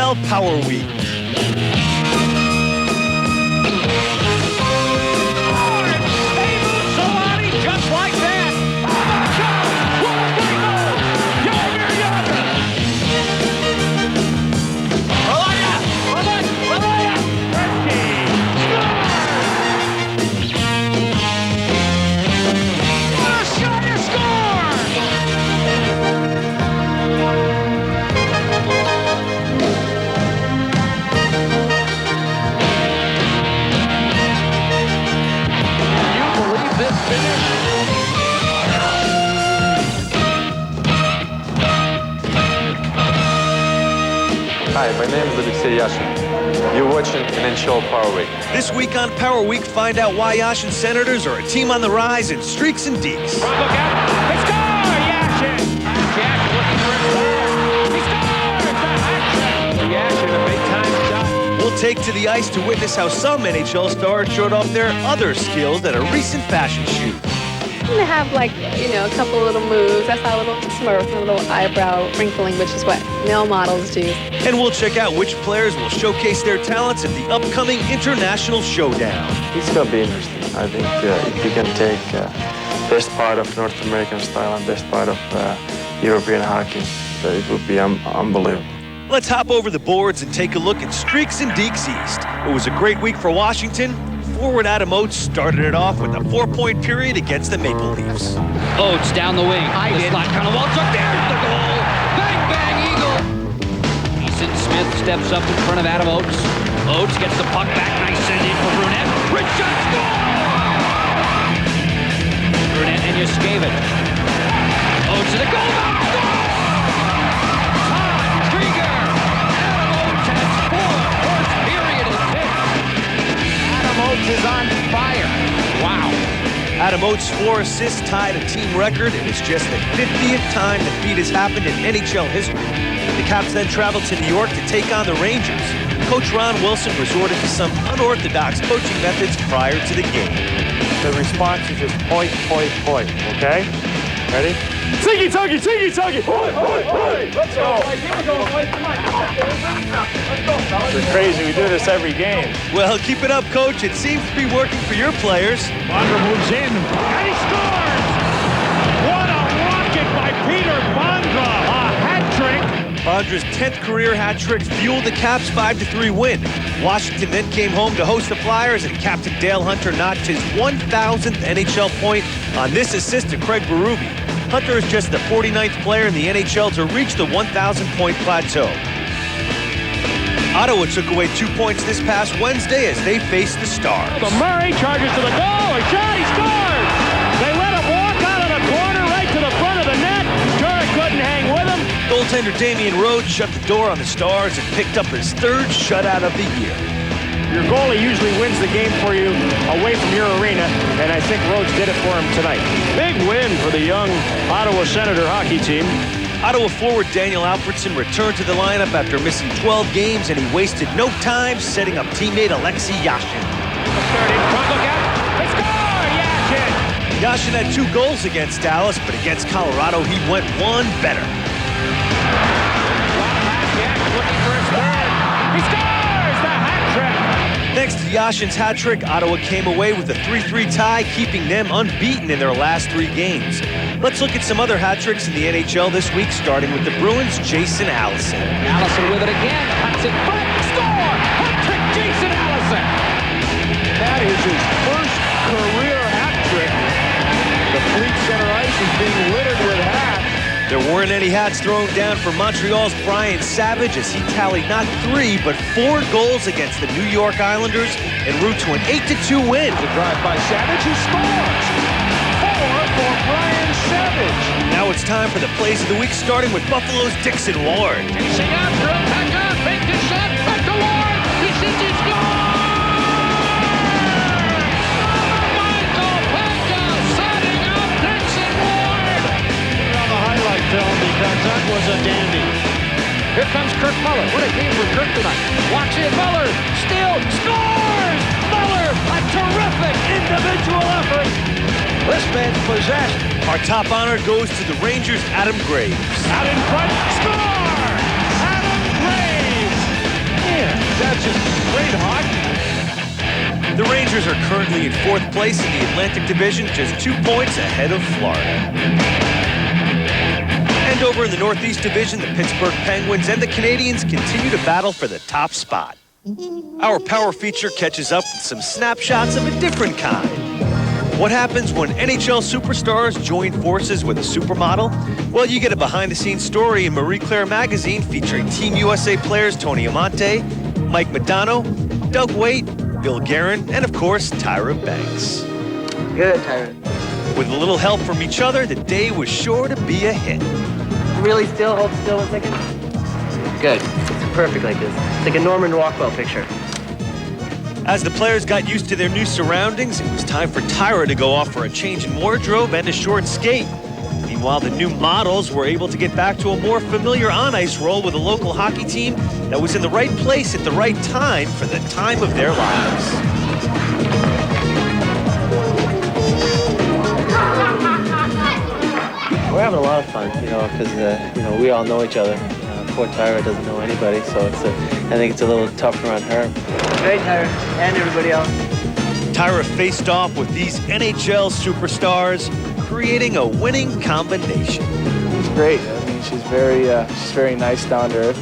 NHL PowerWeek. Just like that. What a great goal! Yonder! What a shot to score! Can you believe this finish? Hi, my name is Dekes. You're watching NHL PowerWeek. This week on PowerWeek, find out why Yashin Senators are a team on the rise in streaks and deeks. Look out! They score! Yashin! Yashin looking for his goal. He scores! The hat trick! Yashin, a big-time shot. We'll take to the ice to witness how some NHL stars showed off their other skills at a recent fashion shoot. To have a couple little moves. I saw a little smirk, a little eyebrow wrinkling, which is what male models do. And we'll check out which players will showcase their talents at the upcoming International Showdown. It's going to be interesting. I think if you can take best part of North American style and best part of European hockey, it would be unbelievable. Let's hop over the boards and take a look at Streaks and Deeks East. It was a great week for Washington. Forward Adam Oates started it off with a 4-point period against the Maple Leafs. Oates down the wing. The slot kind of walks up. There's the goal. Bang, bang, Eagle. Easton Smith steps up in front of Adam Oates. Oates gets the puck back. Nice send in for Brunette. Rich shot, score! Brunette and Yuskevich. Oates to the goal. Score! Todd Krieger. Adam Oates has 4. First period is pitched. Adam Oates is on fire. Wow. Adam Oates' 4 assists tied a team record, and it's just the 50th time the feat has happened in NHL history. The Caps then traveled to New York to take on the Rangers. Coach Ron Wilson resorted to some unorthodox coaching methods prior to the game. The response is just point, okay? Ready? Tiggy, tuggy, tiggy, tuggy! Point! Let's go! This is crazy, we do this every game. Well, keep it up, Coach. It seems to be working for your players. Bondra moves in, and he scores! What a rocket by Peter Bondra! A hat trick! Bondra's 10th career hat trick fueled the Caps' 5-3 win. Washington then came home to host the Flyers, and Captain Dale Hunter notched his 1,000th NHL point on this assist to Craig Berube. Hunter is just the 49th player in the NHL to reach the 1,000-point plateau. Ottawa took away 2 points this past Wednesday as they faced the Stars. But Murray charges to the goal, a shot, he scores! They let him walk out of the corner right to the front of the net. Turek couldn't hang with him. Goaltender Damian Rhodes shut the door on the Stars and picked up his 3rd shutout of the year. Your goalie usually wins the game for you away from your arena, and I think Rhodes did it for him tonight. Big win for the young Ottawa Senator hockey team. Ottawa forward Daniel Alfredsson returned to the lineup after missing 12 games, and he wasted no time setting up teammate Alexei Yashin. Third in front, look out! They score! Yashin! Yashin had 2 goals against Dallas, but against Colorado, he went one better. Yashin looking for his 3rd. He scores! The hat trick! Thanks to Yashin's hat trick, Ottawa came away with a 3-3 tie, keeping them unbeaten in their last 3 games. Let's look at some other hat tricks in the NHL this week, starting with the Bruins' Jason Allison. Allison with it again, cuts it back, score! Hat trick, Jason Allison! That is his first career hat trick. The Fleet Center ice is being littered with hats. There weren't any hats thrown down for Montreal's Brian Savage as he tallied not 3, but 4 goals against the New York Islanders en route to an 8-2 win. The drive by Savage, who scores! 4 for Brian Savage. Now it's time for the plays of the week, starting with Buffalo's Dixon Ward. Chasing after him, Becker, faked his shot, back to Ward, he shoots, he scores! Michael Becker setting up Dixon Ward! On the highlight film, because that was a dandy. Here comes Kirk Muller, what a game for Kirk tonight. Walks in, Muller, still, scores! Muller, a terrific individual effort! This man's possessed. Our top honor goes to the Rangers' Adam Graves. Out in front, score! Adam Graves! great hockey. The Rangers are currently in 4th place in the Atlantic Division, just 2 points ahead of Florida. And over in the Northeast Division, the Pittsburgh Penguins and the Canadiens continue to battle for the top spot. Our Power feature catches up with some snapshots of a different kind. What happens when NHL superstars join forces with a supermodel? Well, you get a behind-the-scenes story in Marie Claire magazine featuring Team USA players Tony Amonte, Mike Modano, Doug Waite, Bill Guerin, and of course, Tyra Banks. Good, Tyra. With a little help from each other, the day was sure to be a hit. Really still? Hold still 1 second. Good. It's perfect like this. It's like a Norman Rockwell picture. As the players got used to their new surroundings, it was time for Tyra to go off for a change in wardrobe and a short skate. Meanwhile, the new models were able to get back to a more familiar on-ice role with a local hockey team that was in the right place at the right time for the time of their lives. We're having a lot of fun, because, we all know each other. Poor Tyra doesn't know anybody, so I think it's a little tougher on her. Great, Tyra, and everybody else. Tyra faced off with these NHL superstars, creating a winning combination. She's great. I mean, she's very nice, down to earth.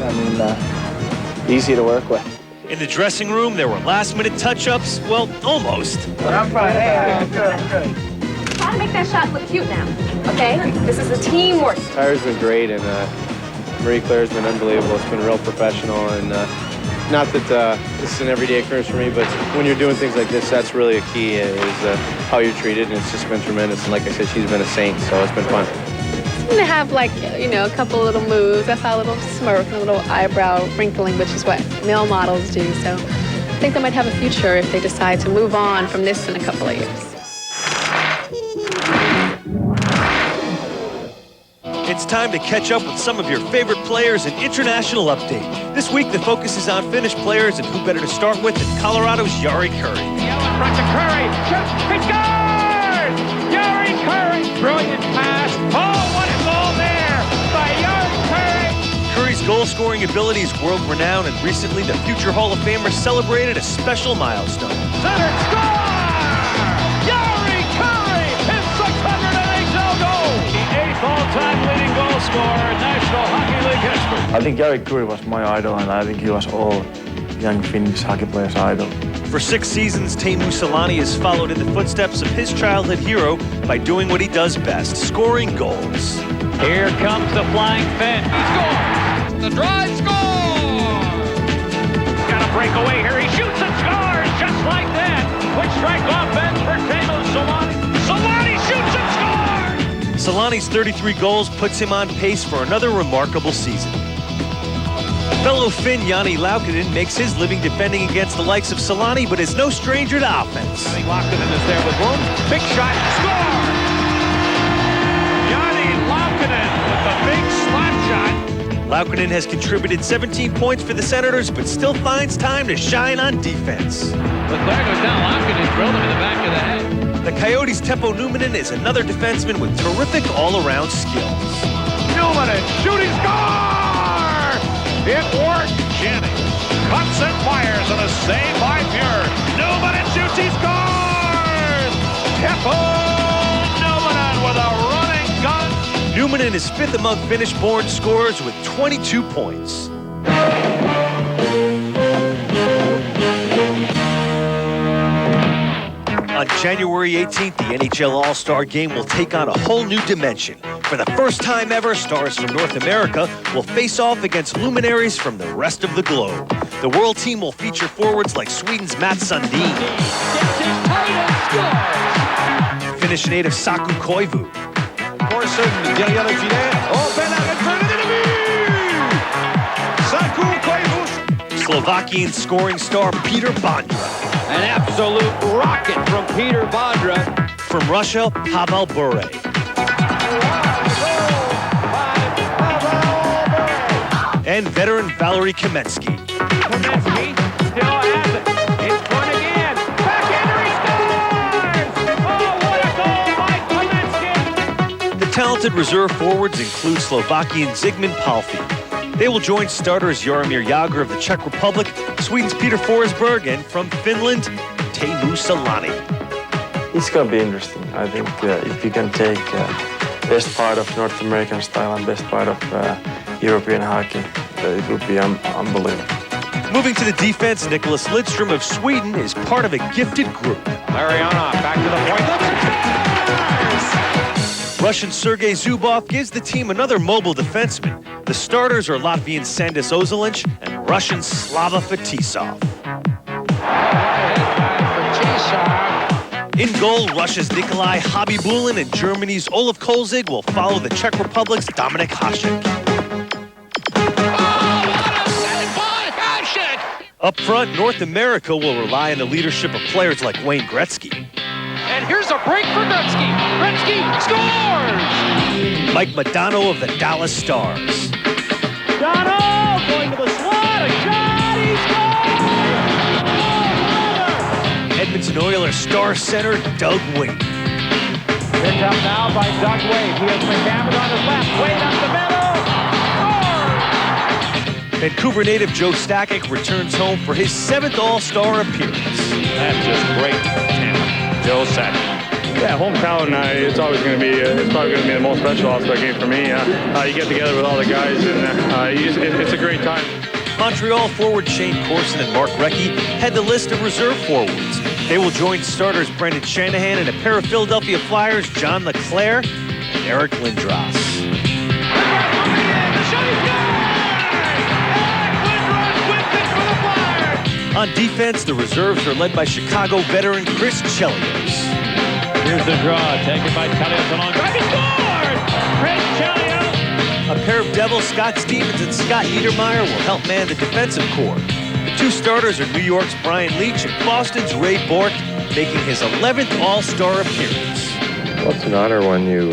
I mean, easy to work with. In the dressing room, there were last-minute touch-ups. Well, almost. I'm fine. Hey, good. Try to make that shot look cute now, okay? This is a teamwork. Tyra's been great, and Marie Claire's been unbelievable. It's been real professional, and not that this is an everyday occurrence for me, but when you're doing things like this, that's really a key, is how you're treated, and it's just been tremendous. And like I said, she's been a saint, so it's been fun. I'm gonna have a couple little moves. That's how a little smirk and a little eyebrow wrinkling, which is what male models do. So I think they might have a future if they decide to move on from this in a couple of years. It's time to catch up with some of your favorite players in International Update. This week, the focus is on Finnish players, and who better to start with than Colorado's Jari Kurri. Yell in front to Curry. He scores! Jari Kurri. Brilliant pass. Oh, what a goal there by Jari Kurri. Curry's goal-scoring ability is world-renowned, and recently the future Hall of Famer celebrated a special milestone. Center score! Jari Kurri, his 600th NHL goal. The 8th all-time leading goal scorer in National Hockey League history. I think Jari Kurri was my idol, and I think he was all young Finnish hockey players' idol. For 6 seasons, Teemu Selanne has followed in the footsteps of his childhood hero by doing what he does best, scoring goals. Here comes the flying Finn. He scores! The drive scores! Got a breakaway here. He shoots and scores just like that. Quick strike offense for Teemu Selanne. Selanne shoots and scores! Selanne's 33 goals puts him on pace for another remarkable season. Fellow Finn Jani Laukkanen makes his living defending against the likes of Selanne, but is no stranger to offense. Jani Laukkanen is there with room. Big shot. Score! Jani Laukkanen with the big slap shot. Laukkanen has contributed 17 points for the Senators, but still finds time to shine on defense. Leclerc goes down. Laukkanen drilled him in the back of the head. The Coyotes' Teppo Numminen is another defenseman with terrific all-around skills. Numminen shooting score! It worked. Jennings cuts and fires on a save by Muir. Numminen shoots. He scores! Teppo Numminen with a running gun. Numminen is 5th among Finnish-born scorers with 22 points. On January 18th, the NHL All-Star Game will take on a whole new dimension. For the first time ever, stars from North America will face off against luminaries from the rest of the globe. The World Team will feature forwards like Sweden's Mats Sundin, Finnish native Saku Koivu, Corson derrière le filet. Oh, belle arrêt for an enemy! Saku Koivu. Slovakian scoring star Peter Bondra. An absolute rocket from Peter Bondra. From Russia, Pavel Bure. And veteran Valery Kamensky. Kamensky still has it. It's one again. Backhander, he scores! Oh, what a goal by Kamensky! The talented reserve forwards include Slovakian Zygmunt Palfi, They will join starters Jaromir Jagr of the Czech Republic, Sweden's Peter Forsberg, and from Finland, Teemu Selanne. It's going to be interesting. I think if you can take best part of North American style and best part of European hockey, it would be unbelievable. Moving to the defense, Nicholas Lidstrom of Sweden is part of a gifted group. Larionov back to the point. Russian Sergei Zubov gives the team another mobile defenseman. The starters are Latvian Sandis Ozolinsh and Russian Slava Fetisov. In goal, Russia's Nikolai Habibulin and Germany's Olaf Kolzig will follow the Czech Republic's Dominik Hasek. Up front, North America will rely on the leadership of players like Wayne Gretzky. And here's a break for Gretzky. Gretzky scores! Mike Modano of the Dallas Stars. Dono going to the slot, a shot, he scores! Edmonton Oilers star center Doug Weight. Picked up now by Doug Wade. He has McCammon on his left. Wade up the middle. Vancouver native Joe Stakic returns home for his 7th All-Star appearance. That's just great talent. Joe Stakic. Yeah, hometown, it's always going to be, it's probably going to be the most special All-Star game for me. You get together with all the guys, and it's a great time. Montreal forward Shane Corson and Mark Recchi head the list of reserve forwards. They will join starters Brendan Shanahan and a pair of Philadelphia Flyers, John LeClair and Eric Lindros. On defense, the reserves are led by Chicago veteran Chris Chelios. Here's the draw, taken by Chelios along. He scored! Chris Chelios! A pair of Devils, Scott Stevens and Scott Niedermayer, will help man the defensive core. The two starters are New York's Brian Leetch and Boston's Ray Bourque, making his 11th All-Star appearance. Well, it's an honor when you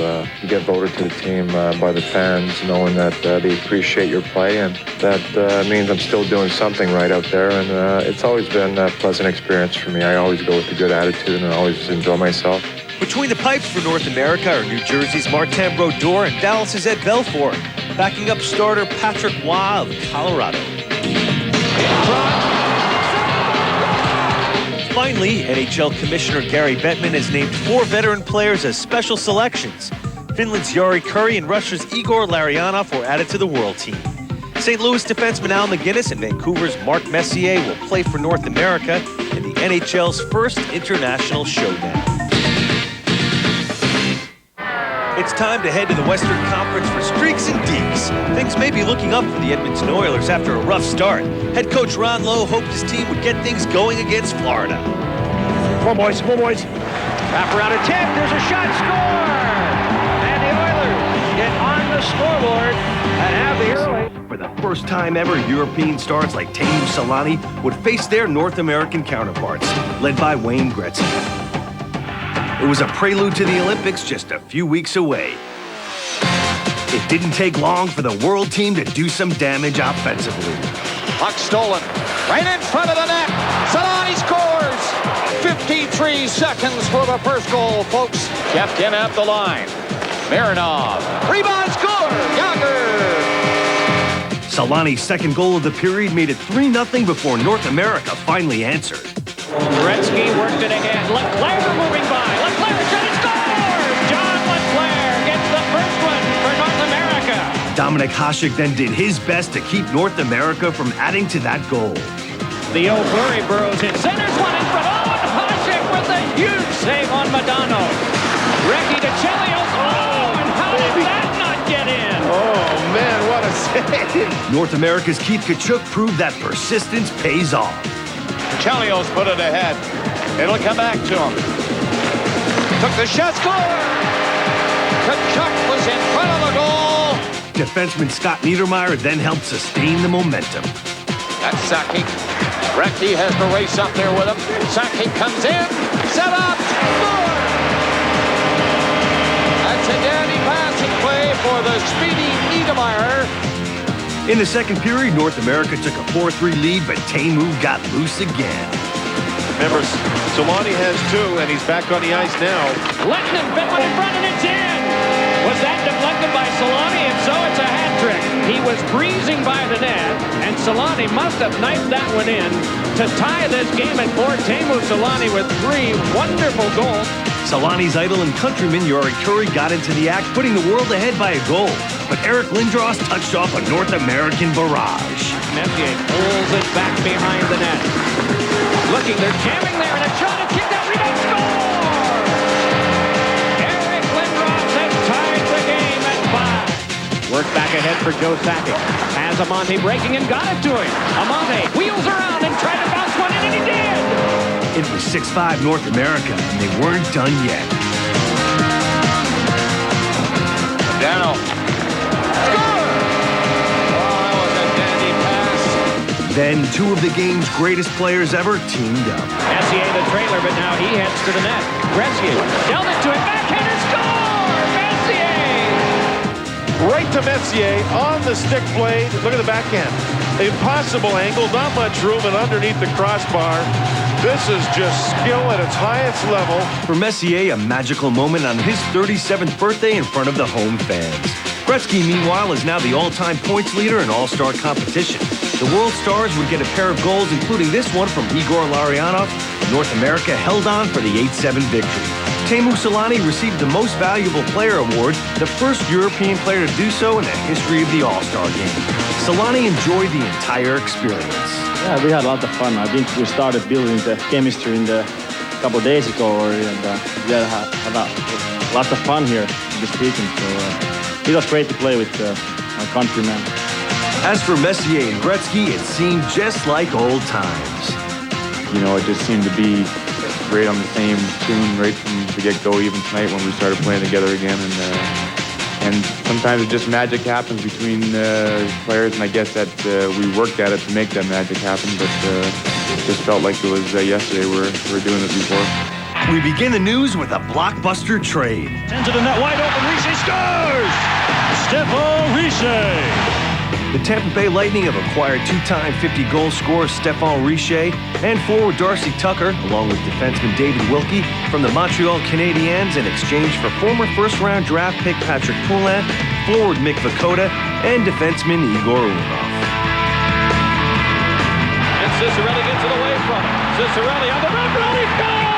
get voted to the team by the fans, knowing that they appreciate your play, and that means I'm still doing something right out there, and it's always been a pleasant experience for me. I always go with a good attitude, and I always enjoy myself. Between the pipes for North America are New Jersey's Martin Brodeur and Dallas's Ed Belfour, backing up starter Patrick Waugh of Colorado. Finally, NHL Commissioner Gary Bettman has named 4 veteran players as special selections. Finland's Jari Kurri and Russia's Igor Larionov were added to the World Team. St. Louis defenseman Al McGinnis and Vancouver's Mark Messier will play for North America in the NHL's first international showdown. It's time to head to the Western Conference for Streaks and Dekes. Things may be looking up for the Edmonton Oilers after a rough start. Head coach Ron Lowe hoped his team would get things going against Florida. Come on, boys. Come on, boys. Wrap around a tip. There's a shot. Score! And the Oilers get on the scoreboard and have the early. For the first time ever, European stars like Teemu Selanne would face their North American counterparts, led by Wayne Gretzky. It was a prelude to the Olympics just a few weeks away. It didn't take long for the world team to do some damage offensively. Puck stolen. Right in front of the net. Selanne scores. 53 seconds for the first goal, folks. Kept in at the line. Marinov. Rebound score. Jagr. Selanne's second goal of the period made it 3-0 before North America finally answered. Gretzky worked it again. LeClair moving by. LeClair shot and scores! John LeClair gets the first one for North America. Dominik Hasek then did his best to keep North America from adding to that goal. The old flurry burrows in. Centers one in front. Oh, and Hasek with a huge save on Modano. Recchi to Chelios. Oh, and how did that not get in? Oh, man, what a save. North America's Keith Tkachuk proved that persistence pays off. Chelios put it ahead. It'll come back to him. Took the shot, score! Tkachuk was in front of the goal. Defenseman Scott Niedermayer then helped sustain the momentum. That's Sakic. Recchi has to race up there with him. Sakic comes in. Set up. Score! That's a dandy passing play for the speedy Niedermayer. In the second period, North America took a 4-3 lead, but Teemu got loose again. Remember, Selanne has 2, and he's back on the ice now. Letton bit one in front, and it's in. Was that deflected by Selanne? If so, it's a hat trick. He was breezing by the net, and Solani must have knifed that one in to tie this game at 4. Teemu Solani with 3 wonderful goals. Solani's idol and countryman Yari Curry got into the act, putting the world ahead by a goal. But Eric Lindros touched off a North American barrage. Messier pulls it back behind the net. Looking, they're jamming there, and a shot is kicked out, rebound, score! Eric Lindros has tied the game at 5. Work back ahead for Joe Sakic. Has Amante breaking and got it to him. Amante wheels around and tried to bounce one in, and he did! It was 6-5 North America, and they weren't done yet. Dano. Score! Oh, that was a dandy pass. Then 2 of the game's greatest players ever teamed up. Messier the trailer, but now he heads to the net. Gretzky dealt it to him, backhander, score! Messier! Right to Messier on the stick blade. Look at the backhand. Impossible angle, not much room, and underneath the crossbar. This is just skill at its highest level. For Messier, a magical moment on his 37th birthday in front of the home fans. Gretzky, meanwhile, is now the all-time points leader in All-Star competition. The World Stars would get a pair of goals, including this one from Igor Larionov. North America held on for the 8-7 victory. Teemu Solani received the Most Valuable Player award, the first European player to do so in the history of the All-Star game. Solani enjoyed the entire experience. Yeah, we had a lot of fun. I think we started building the chemistry in the couple of days ago, and we had a lot of fun here this weekend. So it was great to play with my countrymen. As for Messier and Gretzky, it seemed just like old times. You know, it just seemed to be right on the same tune right from the get-go, even tonight when we started playing together again. And sometimes it just magic happens between players, and I guess that we worked at it to make that magic happen, but it just felt like it was yesterday we were doing it before. We begin the news with a blockbuster trade. Sends it in that wide open, Riche scores! Stephane Riche! The Tampa Bay Lightning have acquired 2-time 50-goal scorer Stephane Riche and forward Darcy Tucker, along with defenseman David Wilkie from the Montreal Canadiens in exchange for former first-round draft pick Patrick Poulin, forward Mick Vukota, and defenseman Igor Ulov. And Ciccarelli gets it away from him. Ciccarelli on the run, he scores!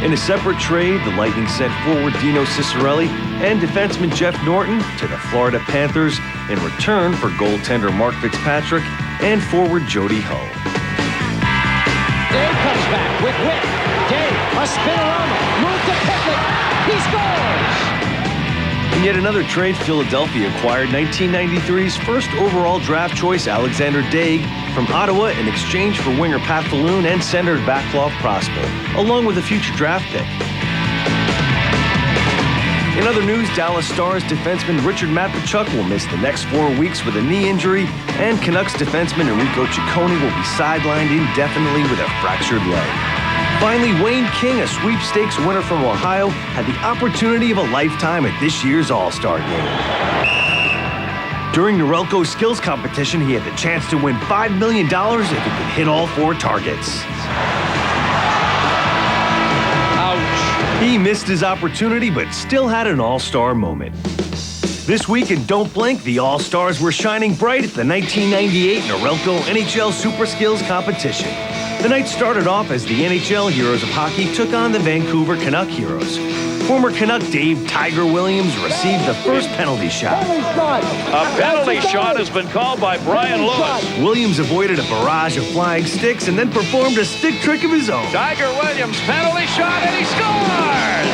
In a separate trade, the Lightning sent forward Dino Ciccarelli and defenseman Jeff Norton to the Florida Panthers in return for goaltender Mark Fitzpatrick and forward Jody Hull. Day comes back with wit. Day, a spinorama, move to Pitlick. He scores! In yet another trade, Philadelphia acquired 1993's first overall draft choice Alexander Daig from Ottawa in exchange for winger Pat Falloon and center Vaclav Prosper, along with a future draft pick. In other news, Dallas Stars defenseman Richard Matvichuk will miss the next 4 weeks with a knee injury, and Canucks defenseman Enrico Ciccone will be sidelined indefinitely with a fractured leg. Finally, Wayne King, a sweepstakes winner from Ohio, had the opportunity of a lifetime at this year's All-Star game. During Norelco's skills competition, he had the chance to win $5 million if he could hit all 4 targets. He missed his opportunity, but still had an all-star moment. This week in Don't Blink, the All-Stars were shining bright at the 1998 Norelco NHL Super Skills competition. The night started off as the NHL Heroes of Hockey took on the Vancouver Canuck Heroes. Former Canuck Dave Tiger Williams received the first penalty shot. A penalty shot has been called by Brian Lewis. Williams avoided a barrage of flying sticks and then performed a stick trick of his own. Tiger Williams, penalty shot, and he scores!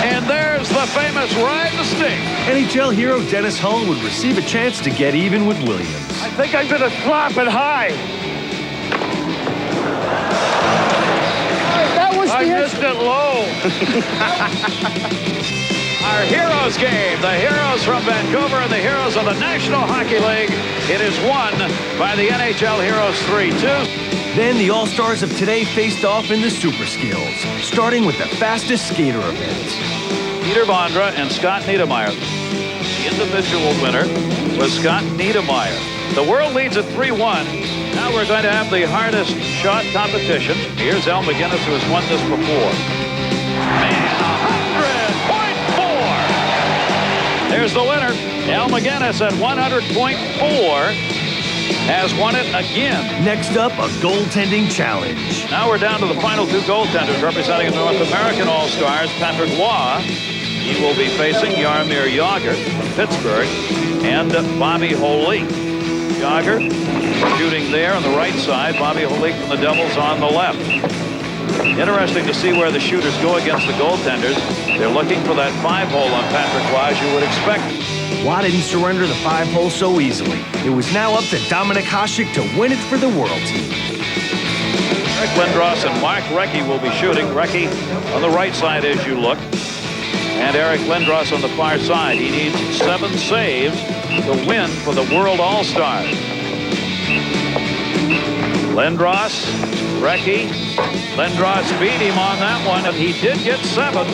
And there's the famous ride the stick. NHL hero Dennis Hull would receive a chance to get even with Williams. I think I'm gonna slap it high. I missed it low. Our Heroes game. The Heroes from Vancouver and the Heroes of the National Hockey League. It is won by the NHL Heroes 3-2. Then the All-Stars of today faced off in the Super Skills, starting with the fastest skater event. Peter Vondra and Scott Niedermayer. The individual winner was Scott Niedermayer. The world leads at 3-1. Now we're going to have the hardest shot competition. Here's Al McGinnis, who has won this before. Man, 100.4. There's the winner. Al McGinnis at 100.4 has won it again. Next up, a goaltending challenge. Now we're down to the final two goaltenders representing the North American All-Stars, Patrick Waugh. He will be facing Jaromir Jagr from Pittsburgh and Bobby Holik. Jagr shooting there on the right side. Bobby Holik from the Devils on the left. Interesting to see where the shooters go against the goaltenders. They're looking for that 5-hole on Patrick Waugh, as you would expect. Waugh didn't surrender the 5-hole so easily. It was now up to Dominik Hasek to win it for the world team. Eric Lindros and Mark Recchi will be shooting. Recchi on the right side as you look. And Eric Lindros on the far side. He needs 7 saves to win for the World All-Stars. Lindros, Recchi. Lindros beat him on that one, and he did get 7.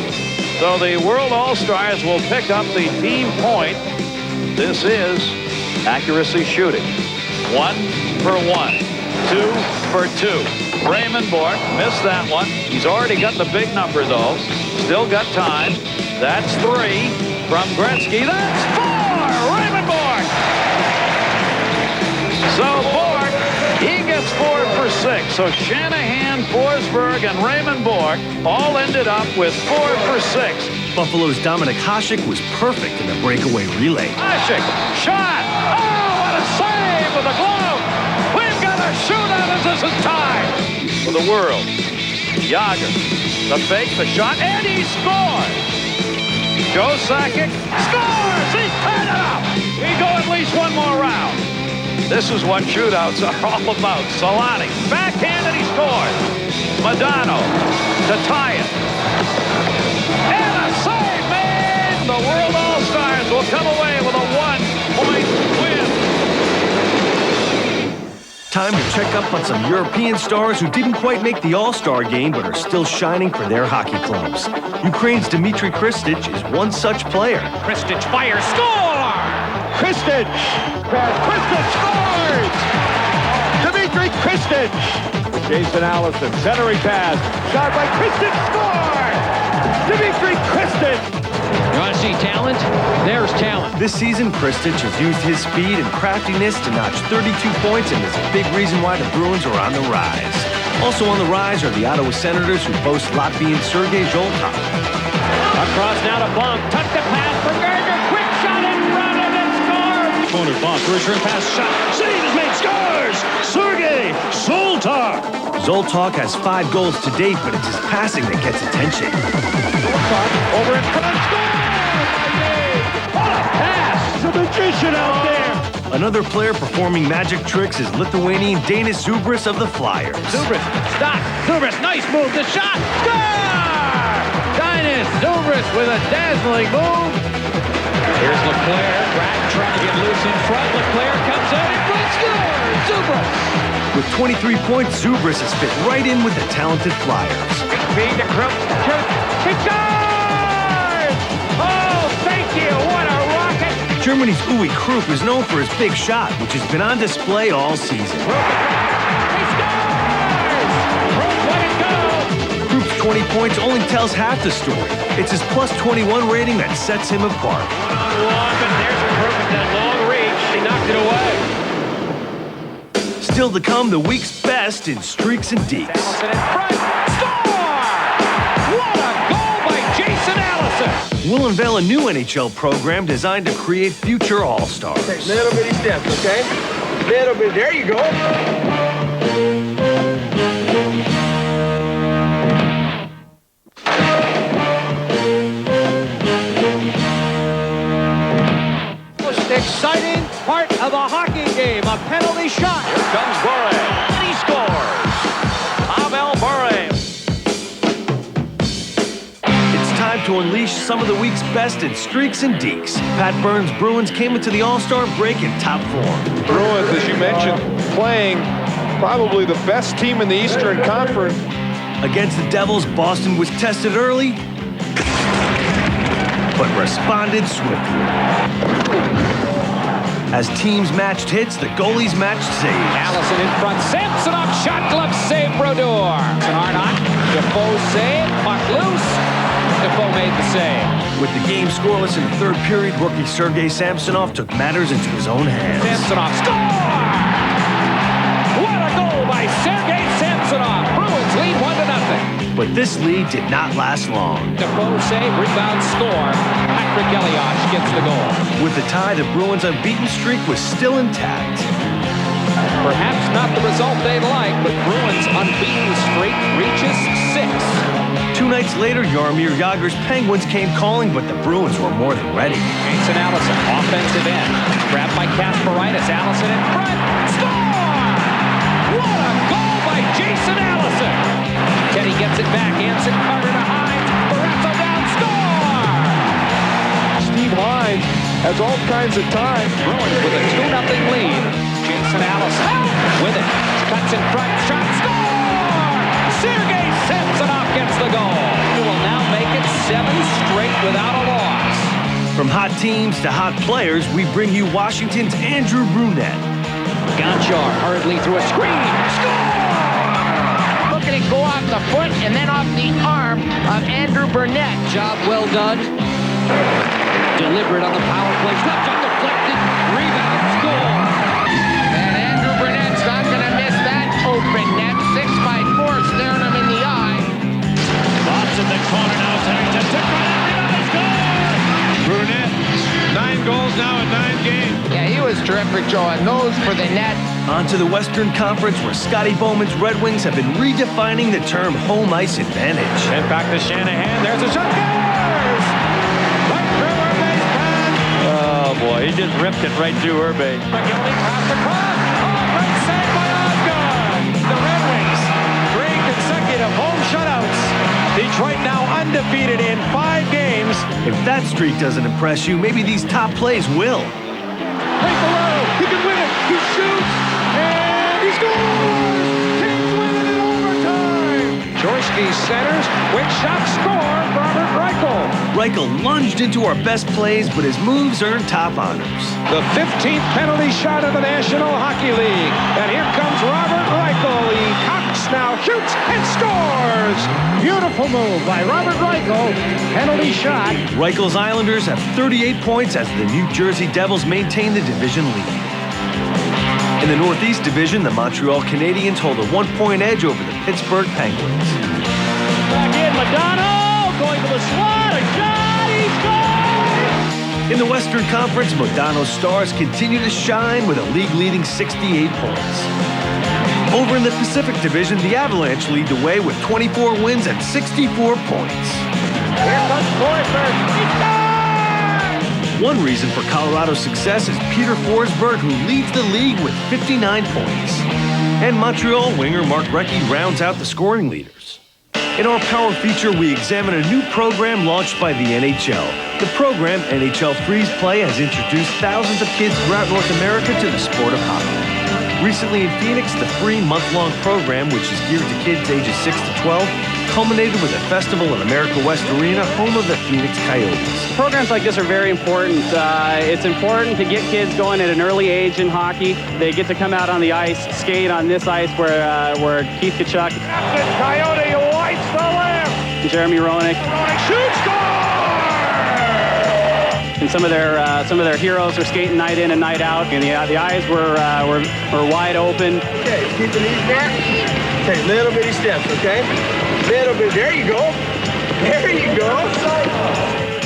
So the World All-Stars will pick up the team point. This is accuracy shooting. 1 for 1. 2 for 2. Raymond Bourque missed that one. He's already got the big number, though. Still got time. That's 3 from Gretzky. That's 4! Raymond Bourque! So Bourque, he gets 4 for 6. So Shanahan, Forsberg, and Raymond Bourque all ended up with 4 for 6. Buffalo's Dominik Hasek was perfect in the breakaway relay. Hasek, shot! Oh, what a save with a glove! We've got a shootout as this is tied for the world. Jagr, the fake, the shot, and he scores! Joe Sakic scores! He's tied it up! We go at least one more round. This is what shootouts are all about. Solani, backhand, and he scores. Madano to tie it. And a save made! The World All-Stars will come away with a 1-point win. Time to check up on some European stars who didn't quite make the All-Star game but are still shining for their hockey clubs. Ukraine's Dmitry Kristich is one such player. Kristich fires, score! Kristich! Kristich scores! Dmitry Kristich! Jason Allison, centering pass, shot by Kristich, score! Dmitry Kristich! You want to see talent? There's talent. This season, Kristich has used his speed and craftiness to notch 32 points and is a big reason why the Bruins are on the rise. Also on the rise are the Ottawa Senators, who boast Latvian Sergei Zoltan. Across now to Blanc, tuck the pass for Gardner, quick shot in front and it scores! Corner, Blanc, return pass, shot, save is made, scores! Sergei Zoltan! Zoltan has 5 goals to date, but it's his passing that gets attention. Zoltan over in front, scores! What a pass! The magician out there! Another player performing magic tricks is Lithuanian Denis Zubris of the Flyers. Zubris, stop! Zubris, nice move, the shot! Score! Denis Zubris with a dazzling move. Here's Leclerc, trying to get loose in front. Leclerc comes out in front, scores! Zubris! With 23 points, Zubris has fit right in with the talented Flyers. Being the Krupp, he scores! Oh, thank you! What a rocket! Germany's Uwe Krupp is known for his big shot, which has been on display all season. He scores! Krupp, let it go! Krupp's 20 points only tells half the story. It's his plus 21 rating that sets him apart. One-on-one, but there's Krupp with that long reach. He knocked it away. Still to come, the week's best in streaks and deeks. Allison in front, score! What a goal by Jason Allison! We'll unveil a new NHL program designed to create future All-Stars. Okay, little bitty steps, okay? Little bit, there you go. Most exciting part of a hockey game, a penalty shot. Here comes Bure, and he scores. Pavel Bure. It's time to unleash some of the week's best in streaks and deeks. Pat Burns' Bruins came into the All-Star break in top form. Bruins, as you mentioned, playing probably the best team in the Eastern Conference. Against the Devils, Boston was tested early, but responded swiftly. As teams matched hits, the goalies matched saves. Allison in front, Samsonov, shot glove save, Brodeur. Arnott, Defoe save, puck loose. Defoe made the save. With the game scoreless in the third period, rookie Sergei Samsonov took matters into his own hands. Samsonov score! What a goal by Sergei Samsonov! Bruins lead 1-0. But this lead did not last long. Defoe save, rebound, score. Patrick Elias gets the goal. With the tie, the Bruins' unbeaten streak was still intact. Perhaps not the result they'd like, but Bruins' unbeaten streak reaches 6. 2 nights later, Jaromir Jagr's Penguins came calling, but the Bruins were more than ready. Jason Allison, offensive end. Grabbed by Kasparaitis. Allison in front. Score! What a goal by Jason Allison! Teddy gets it back. Anson Carter to Hines. Barreto down. Score! Steve Hines has all kinds of time. Bruins with a 2-0 lead. Jason Allison with it. Cuts in front. Shot. Score! Sergei Samsonov gets the goal. He will now make it 7 straight without a loss. From hot teams to hot players, we bring you Washington's Andrew Brunette. Gonchar hurriedly through a screen. Score! Look at it go off the foot and then off the arm of Andrew Burnett. Job well done. Deliberate on the power play. Left shot deflected. Rebound. Score! And Andrew Burnett's not going to miss that open net. 6x4 staring him in the eye. Lots in the corner now. Harrington took rebound. Score! Brunette, 9 goals now in 9 games. Yeah, he was terrific, Joe, and those for the net. On to the Western Conference, where Scotty Bowman's Red Wings have been redefining the term home ice advantage. And back to Shanahan. There's a shot. Scores! Right through Urbe's pass. Oh, boy, he just ripped it right through Urbe. McGillney passed across. Oh, great save by Osgood. The Red Wings, 3 consecutive home shutouts. Detroit now undefeated in 5 games. If that streak doesn't impress you, maybe these top plays will. Right below. He can win it. He shoots. And he scores. Kings win it in overtime. Jaworski centers. Quick shot score. Robert Reichel. Reichel lunged into our best plays, but his moves earned top honors. The 15th penalty shot of the National Hockey League. And here comes Robert Reichel. He cocks now, shoots, and scores. Beautiful move by Robert Reichel. Penalty shot. Reichel's Islanders have 38 points as the New Jersey Devils maintain the division lead. In the Northeast Division, the Montreal Canadiens hold a 1-point edge over the Pittsburgh Penguins. Back in, Modano going to the slot. A shot, he scores! In the Western Conference, Modano's Stars continue to shine with a league-leading 68 points. Over in the Pacific Division, the Avalanche lead the way with 24 wins and 64 points. Here comes Forsberg. He scores! One reason for Colorado's success is Peter Forsberg, who leads the league with 59 points. And Montreal winger Mark Recchi rounds out the scoring leaders. In our Power Feature, we examine a new program launched by the NHL. The program, NHL Freeze Play, has introduced thousands of kids throughout North America to the sport of hockey. Recently in Phoenix, the free month-long program, which is geared to kids ages 6 to 12, culminated with a festival at America West Arena, home of the Phoenix Coyotes. Programs like this are very important. It's important to get kids going at an early age in hockey. They get to come out on the ice, skate on this ice where Keith Tkachuk, Coyote lights the left. Jeremy Roenick, Shoots, score! and some of their heroes are skating night in and night out. And the eyes were wide open. Okay, keep the knees back. Take little bitty steps, okay? Little bit. There you go. There you go.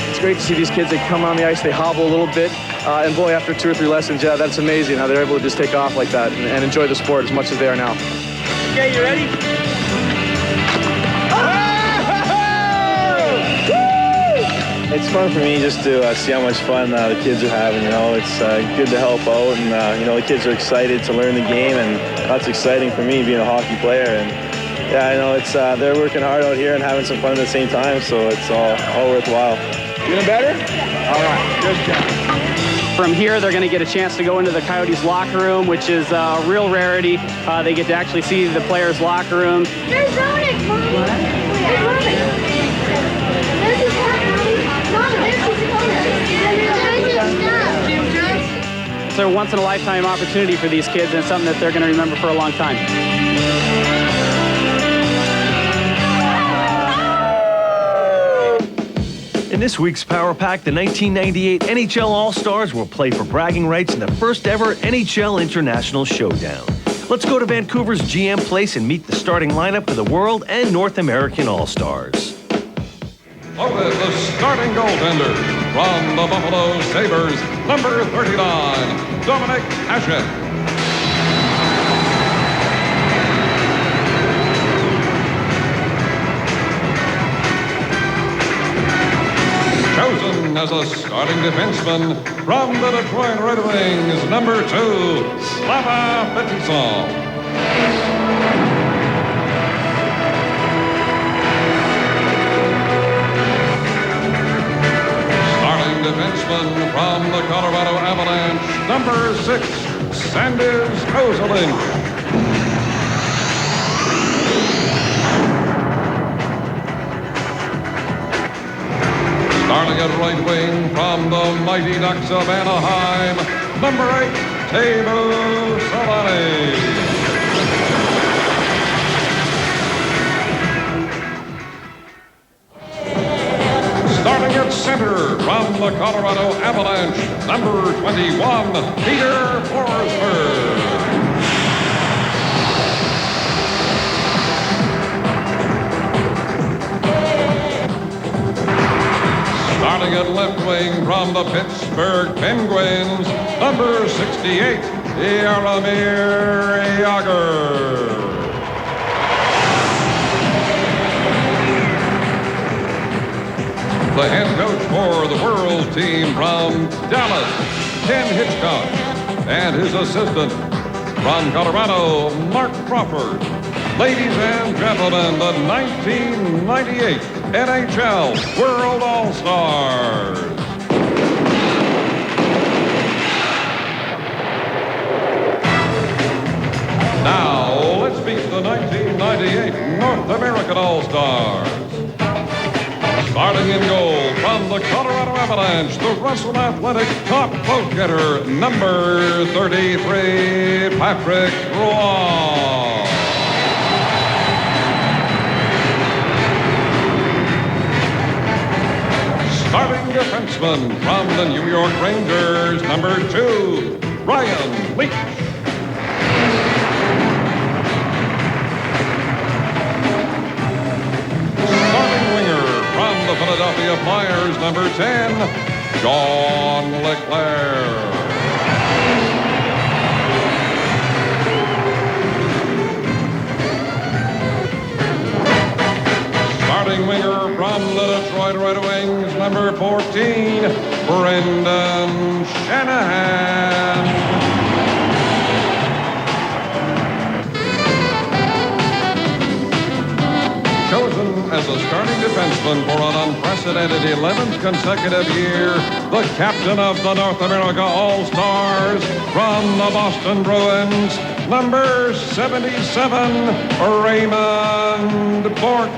It's great to see these kids. They come on the ice, they hobble a little bit, and boy, after 2 or 3 lessons, yeah, that's amazing how they're able to just take off like that and enjoy the sport as much as they are now. Okay, you ready? It's fun for me just to see how much fun the kids are having. You know, it's good to help out, and you know, the kids are excited to learn the game, and that's exciting for me being a hockey player. And yeah, I know it's they're working hard out here and having some fun at the same time, so it's all worthwhile. Feeling better? All right, good job. From here, they're going to get a chance to go into the Coyotes locker room, which is a real rarity. They get to actually see the players' locker room. There's Roenick, Mom. There's Roenick. This is It's a once-in-a-lifetime opportunity for these kids, and it's something that they're going to remember for a long time. In this week's Power Pack, the 1998 NHL All-Stars will play for bragging rights in the first ever NHL International Showdown. Let's go to Vancouver's GM Place and meet the starting lineup for the World and North American All-Stars. Loaded, the starting goaltender from the Buffalo Sabres, number 39, Dominic Hasek. Chosen as a starting defenseman from the Detroit Red Wings, number 2, Slava Fetisov. Starting defenseman from the Colorado Avalanche, number 6, Sandis Kozelinch. Starting at right wing from the Mighty Ducks of Anaheim, number 8, Teemu Selanne. Starting at center from the Colorado Avalanche, number 21, Peter Forsberg. Starting at left wing from the Pittsburgh Penguins, number 68, Jaromir Jagr. The head coach for the World team from Dallas, Ken Hitchcock, and his assistant from Colorado, Mark Crawford. Ladies and gentlemen, the 1998 NHL World All-Stars. Now, let's meet the 1998 North American All-Stars. Starting in goal from the Colorado Avalanche, the Russell Athletic top vote getter, number 33, Patrick Roy. Starting defenseman from the New York Rangers, number 2, Ryan Leach. Starting winger from the Philadelphia Flyers, number 10, John Leclerc. Starting winger from the Detroit Red Wings, number 14, Brendan Shanahan. Chosen as a starting defenseman for an unprecedented 11th consecutive year, the captain of the North America All-Stars from the Boston Bruins, number 77, Raymond Bourque.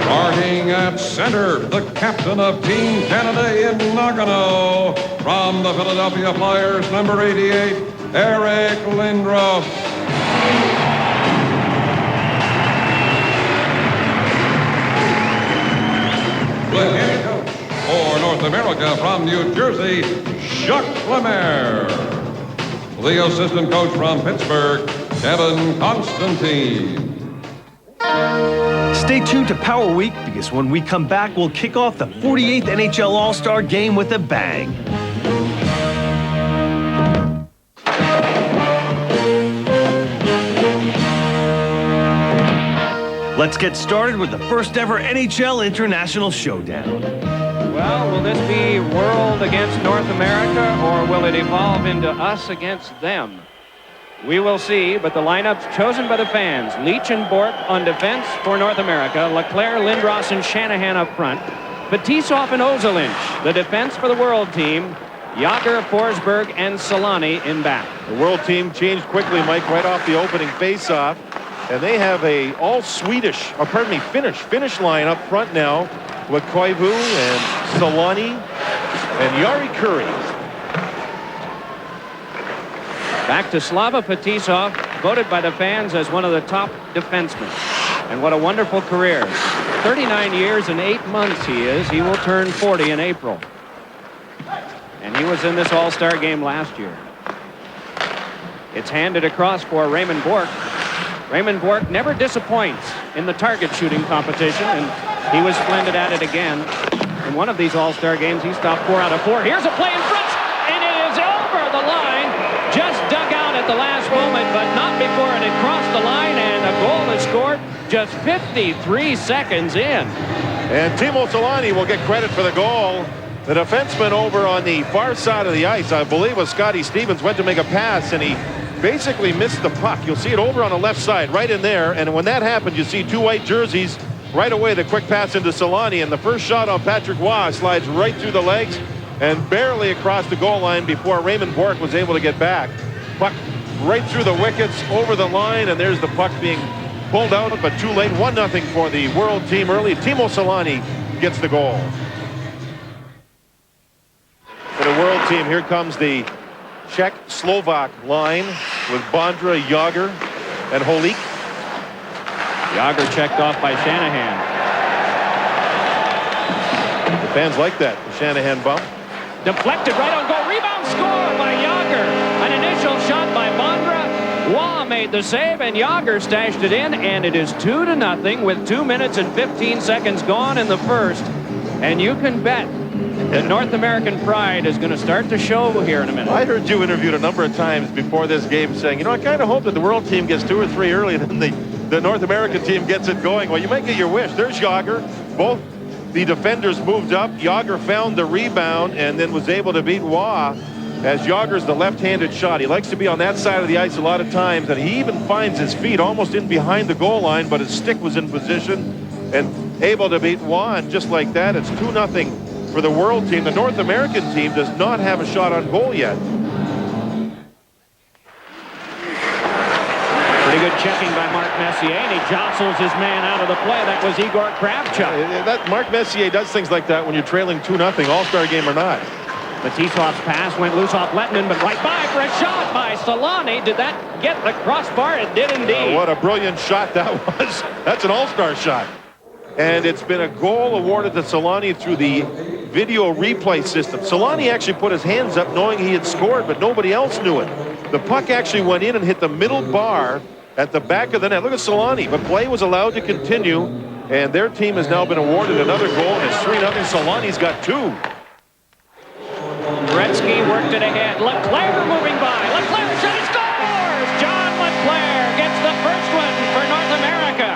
Starting at center, the captain of Team Canada in Nagano, from the Philadelphia Flyers, number 88, Eric Lindros. The head coach for North America from New Jersey, Jacques Lemaire. The assistant coach from Pittsburgh, Kevin Constantine. Stay tuned to Power Week, because when we come back, we'll kick off the 48th NHL All-Star Game with a bang. Let's get started with the first ever NHL International Showdown. Well, will this be World against North America, or will it evolve into us against them? We will see, but the lineups chosen by the fans: Leach and Bourque on defense for North America, Leclerc, Lindros, and Shanahan up front, Fetisov and Ozelinch. The defense for the World team: Jagr, Forsberg, and Selanne in back. The World team changed quickly, Mike, right off the opening face-off, and they have a Finnish line up front now with Koivu and Selanne and Jari Kurri. Back to Slava Fetisov. voted by the fans as one of the top defensemen. And what a wonderful career. 39 years and 8 months he is. He will turn 40 in April. And he was in this All-Star game last year. It's handed across for Raymond Bourque. Raymond Bourque never disappoints in the target shooting competition, and he was splendid at it again. In one of these All-Star games, he stopped 4 out of 4. Here's a play in front, and it is over the line. Just dug out at the last moment, but not before it had crossed the line, and a goal is scored just 53 seconds in. And Timo Solani will get credit for the goal. The defenseman over on the far side of the ice, I believe was Scotty Stevens, went to make a pass, and he basically missed the puck. You'll see it over on the left side, right in there. And when that happened, you see 2 white jerseys. Right away, the quick pass into Solani, and the first shot on Patrick Waugh slides right through the legs and barely across the goal line before Raymond Bourque was able to get back. Puck right through the wickets, over the line, and there's the puck being pulled out, but too late. 1-0 for the World team early. Timo Solani gets the goal. For the World team, here comes the Czech-Slovak line with Bondra, Jágr, and Holík. Jágr checked off by Shanahan. The fans like that, the Shanahan bump. Deflected right on goal. Rebound score by Jágr. An initial shot by Bondra. Waugh made the save, and Jágr stashed it in, and it is 2-0 with 2 minutes and 15 seconds gone in the first. And you can bet that North American pride is going to start to show here in a minute. I heard you interviewed a number of times before this game saying, you know, I kind of hope that the World team gets 2 or 3 early, and then the North American team gets it going. Well, you might get your wish. There's Jágr. Both the defenders moved up. Jágr found the rebound and then was able to beat Waugh, as Jágr's the left-handed shot. He likes to be on that side of the ice a lot of times, and he even finds his feet almost in behind the goal line, but his stick was in position and able to beat Waugh. And just like that, it's 2-0 for the World team. The North American team does not have a shot on goal yet. Pretty good checking by Mark Messier, and he jostles his man out of the play. That was Igor Kravchuk. Mark Messier does things like that when you're trailing 2-0, All-Star game or not. Matisov's pass went loose off Lettinen, but right by for a shot by Solani. Did that get the crossbar? It did indeed. What a brilliant shot that was. That's an all-star shot. And it's been a goal awarded to Solani through the video replay system. Solani actually put his hands up knowing he had scored, but nobody else knew it. The puck actually went in and hit the middle bar at the back of the net. Look at Solani, but play was allowed to continue, and their team has now been awarded another goal, and it's 3-0. Solani's got 2. Gretzky worked it ahead. Leclerc moving by. Leclerc shot, he scores! John Leclerc gets the first one for North America.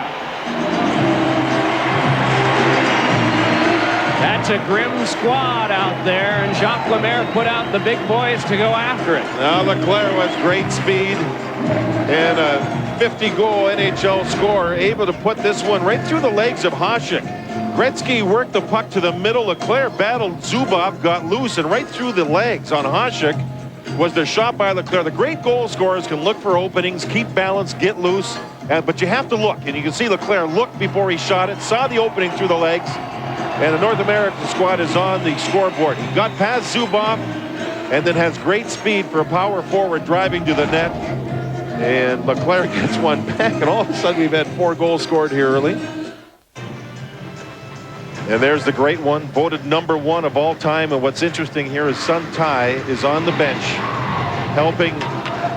That's a grim squad out there, and Jacques Lemaire put out the big boys to go after it. Now Leclerc has great speed and a 50-goal NHL scorer, able to put this one right through the legs of Hasek. Gretzky worked the puck to the middle. Leclerc battled Zubov, got loose, and right through the legs on Hasek was the shot by Leclerc. The great goal scorers can look for openings, keep balance, get loose, but you have to look. And you can see Leclerc looked before he shot it, saw the opening through the legs, and the North American squad is on the scoreboard. He got past Zubov and then has great speed for a power forward driving to the net. And Leclerc gets one back, and all of a sudden we've had 4 goals scored here early. And there's the great one, voted #1 of all time. And what's interesting here is Sun Tai is on the bench, helping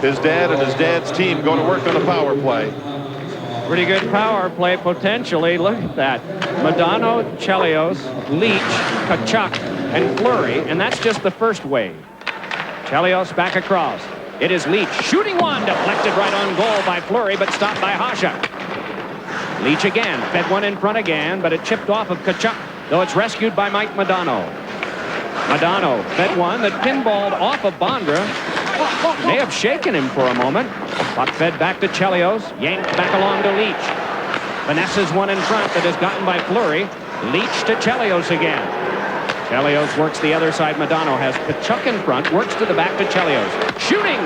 his dad and his dad's team go to work on the power play. Pretty good power play potentially. Look at that. Modano, Chelios, Leach, Tkachuk, and Fleury. And that's just the first wave. Chelios back across. It is Leach shooting one, deflected right on goal by Fleury, but stopped by Hasek. Leach again, fed one in front again, but it chipped off of Tkachuk, though it's rescued by Mike Modano. Modano fed one that pinballed off of Bondra. May have shaken him for a moment. Puck fed back to Chelios, yanked back along to Leach. Finesses one in front that is gotten by Fleury. Leach to Chelios again. Chelios works the other side. Modano has Tkachuk in front, works to the back to Chelios. Shooting!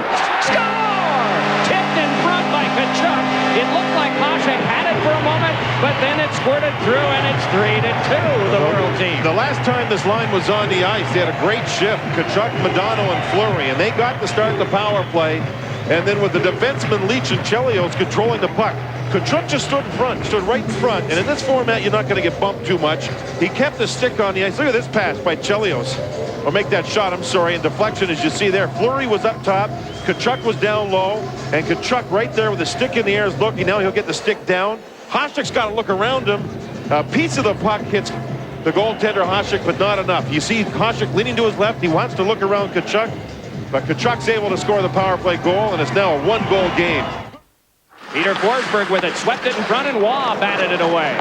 Score! Tipped in front by Tkachuk. It looked like Hasek had it for a moment, but then it squirted through, and it's 3-2, the World team. The last time this line was on the ice, they had a great shift. Tkachuk, Modano, and Fleury, and they got to start the power play. And then with the defenseman Leach and Chelios controlling the puck, Tkachuk just stood in front, stood right in front. And in this format, you're not going to get bumped too much. He kept the stick on the ice. Look at this pass by Chelios. Or make that shot, I'm sorry. And deflection, as you see there. Fleury was up top. Tkachuk was down low. And Tkachuk right there with the stick in the air is looking. Now he'll get the stick down. Hasek's got to look around him. A piece of the puck hits the goaltender Hasek, but not enough. You see Hasek leaning to his left. He wants to look around Tkachuk. But Tkachuk's able to score the power play goal, and it's now a one-goal game. Peter Forsberg with it, swept it in front, and Waugh batted it away.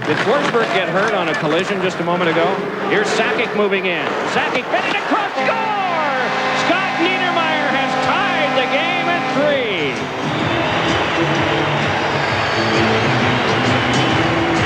Did Forsberg get hurt on a collision just a moment ago? Here's Sakic moving in. Sakic fitted across, score! Scott Niedermayer has tied the game at 3.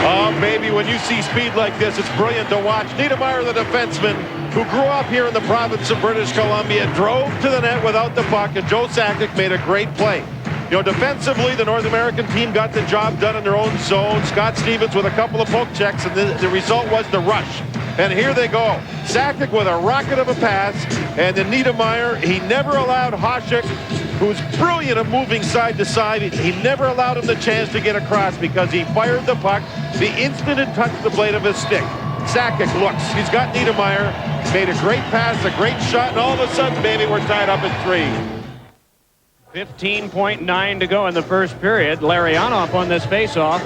Oh, baby, when you see speed like this, it's brilliant to watch. Niedermayer, the defenseman, who grew up here in the province of British Columbia, drove to the net without the puck, and Joe Sakic made a great play. You know, defensively, the North American team got the job done in their own zone. Scott Stevens with a couple of poke checks, and the result was the rush. And here they go. Sakic with a rocket of a pass, and then Niedermayer, he never allowed Hasek, who's brilliant at moving side to side, he never allowed him the chance to get across because he fired the puck the instant it touched the blade of his stick. Sakic looks. He's got Niedermayer. Made a great pass, a great shot, and all of a sudden, baby, we're tied up at 3. 15.9 to go in the first period. Larionov on this faceoff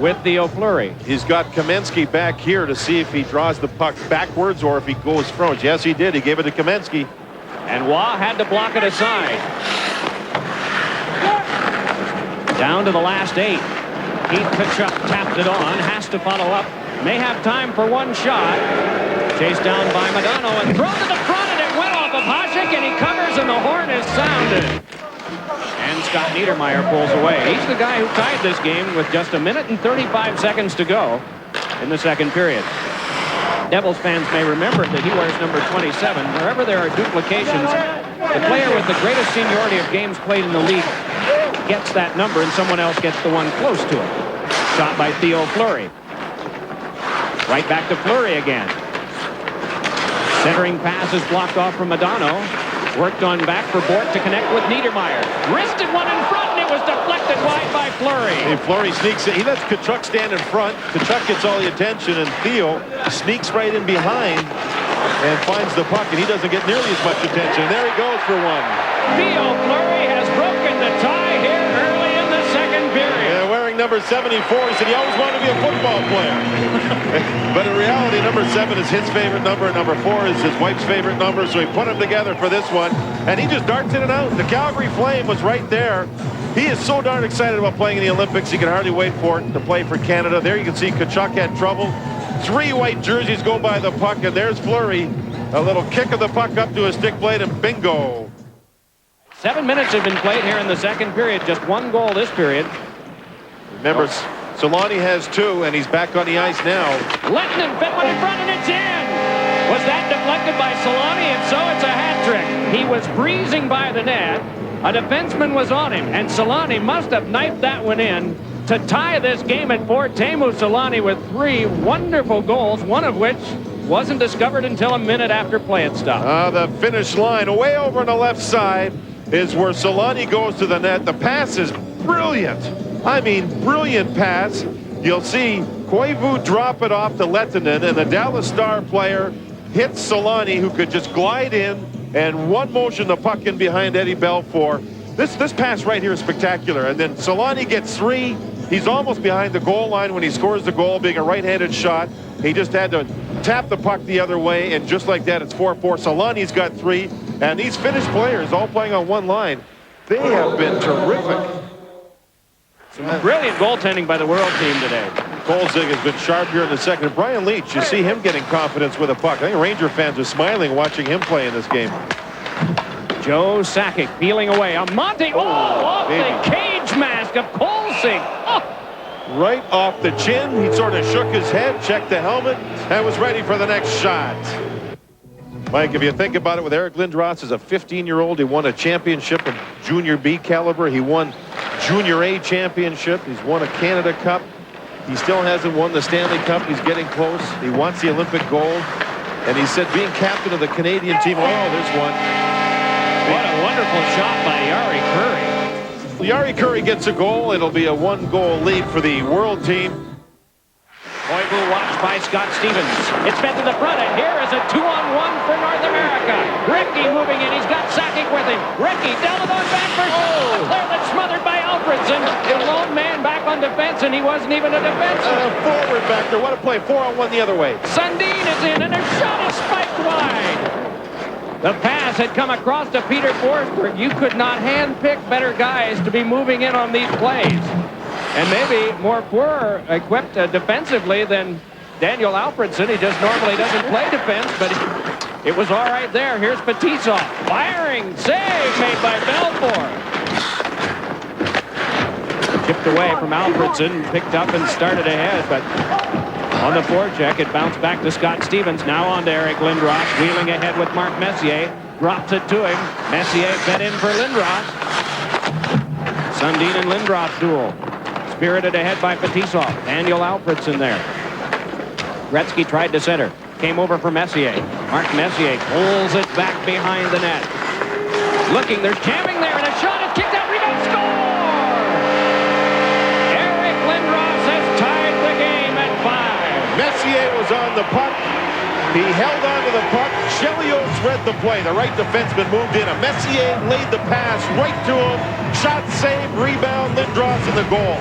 with the O'Fleury. He's got Kamensky back here to see if he draws the puck backwards or if he goes front. Yes, he did. He gave it to Kamensky. And Waugh had to block it aside. Down to the last 8. Keith Tkachuk tapped it on, has to follow up. May have time for one shot. Chased down by Madonna and thrown to the front, and it went off of Hasek, and he covers, and the horn is sounded. And Scott Niedermayer pulls away. He's the guy who tied this game with just 1 minute and 35 seconds to go in the second period. Devils fans may remember that he wears number 27. Wherever there are duplications, the player with the greatest seniority of games played in the league gets that number, and someone else gets the one close to it. Shot by Theo Fleury. Right back to Fleury again. Centering pass is blocked off from Madonna. Worked on back for Bort to connect with Niedermayer. Wristed one in front, and it was deflected wide by Fleury. Hey, Fleury sneaks in. He lets Tkachuk stand in front. Tkachuk gets all the attention, and Theo sneaks right in behind and finds the puck, and he doesn't get nearly as much attention. There he goes for one. Theo Fleury has broken the tie here early in the second period. Yeah, wearing number 74, he said he always wanted to be a football player. But in reality, number 7 is his favorite number, and number 4 is his wife's favorite number, so he put them together for this one, and he just darts in and out. The Calgary Flame was right there. He is so darn excited about playing in the Olympics, he can hardly wait for it to play for Canada. There you can see Tkachuk had trouble. 3 white jerseys go by the puck, and there's Fleury. A little kick of the puck up to his stick blade, and bingo. 7 minutes have been played here in the second period. Just 1 goal this period. Remember, Solani has 2, and he's back on the ice now. Lettinen fit one in front, and it's in. Was that deflected by Solani? If so, it's a hat trick. He was breezing by the net. A defenseman was on him, and Solani must have knifed that one in to tie this game at 4. Teemu Solani with 3 wonderful goals, one of which wasn't discovered until a minute after play had stopped. The finish line, way over on the left side, is where Solani goes to the net. The pass is brilliant. I mean, brilliant pass. You'll see Koivu drop it off to Lettinen, and the Dallas Star player hits Solani, who could just glide in, and one motion the puck in behind Eddie Belfour. This pass right here is spectacular. And then Solani gets 3. He's almost behind the goal line when he scores the goal, being a right-handed shot. He just had to tap the puck the other way, and just like that, it's 4-4. Solani's got 3, and these Finnish players all playing on one line, they have been terrific. Some brilliant goaltending by the world team today. Kolzig has been sharp here in the second. Brian Leach, you see him getting confidence with a puck. I think Ranger fans are smiling watching him play in this game. Joe Sakic peeling away. Monte, off the cage mask of Kolzig. Oh. Right off the chin. He sort of shook his head, checked the helmet, and was ready for the next shot. Mike, if you think about it, with Eric Lindros as a 15-year-old, he won a championship of Junior B caliber. He won Junior A championship. He's won a Canada Cup. He still hasn't won the Stanley Cup. He's getting close. He wants the Olympic gold. And he said being captain of the Canadian team, oh, there's one. What a wonderful shot by Yari Curry. Yari Curry gets a goal. It'll be a 1-goal lead for the world team. Koivu watched by Scott Stevens. It's fed to the front, and here is a 2-on-1 for North America. Ricky moving in. He's got Sakic with him. Ricky down the on back for a player that's smothered by Alfredson. A lone man back on defense, and he wasn't even a defenseman. Forward back there. What a play. 4-on-1 the other way. Sundin is in, and their shot is spiked wide. The pass had come across to Peter Forsberg. You could not handpick better guys to be moving in on these plays. And maybe more poor equipped defensively than Daniel Alfredson. He just normally doesn't play defense, but it was all right there. Here's Fetisov firing. Save made by Belfour. Chipped away from Alfredson, picked up and started ahead, but on the forecheck, it bounced back to Scott Stevens. Now on to Eric Lindros, wheeling ahead with Mark Messier. Drops it to him. Messier fed in for Lindros. Sundin and Lindros duel. Spirited ahead by Fetisov. Daniel Alfredson there. Gretzky tried to center. Came over for Messier. Mark Messier pulls it back behind the net. Looking, there's jamming there, and a shot is kicked out. Rebound, score! Eric Lindros has tied the game at 5. Messier was on the puck. He held on to the puck. Chelios read the play. The right defenseman moved in. Messier laid the pass right to him. Shot saved, rebound, Lindros in the goal.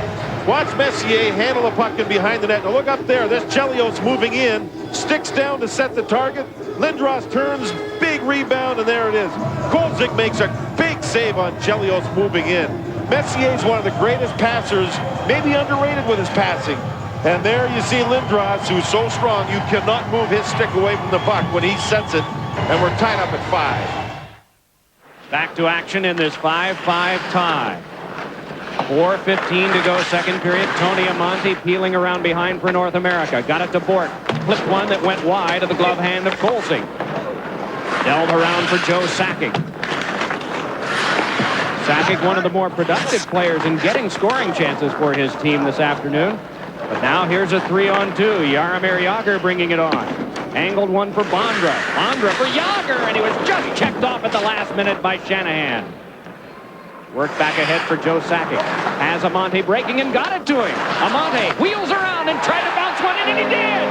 Watch Messier handle the puck in behind the net. Now look up there. There's Chelios moving in. Sticks down to set the target. Lindros turns. Big rebound, and there it is. Kolzig makes a big save on Chelios moving in. Messier's one of the greatest passers, maybe underrated with his passing. And there you see Lindros, who's so strong, you cannot move his stick away from the puck when he sets it. And we're tied up at 5. Back to action in this 5-5 tie. 4:15 to go, second period. Tony Amonte peeling around behind for North America. Got it to Bort. Flipped one that went wide of the glove hand of Kolzig. Delved around for Joe Sakic. Sakic, one of the more productive players in getting scoring chances for his team this afternoon. But now here's a 3-on-2. Jaromir Jagr bringing it on. Angled one for Bondra. Bondra for Jagr, and he was just checked off at the last minute by Shanahan. Worked back ahead for Joe Sakic. Has Amonte breaking and got it to him. Amonte wheels around and tried to bounce one in, and he did!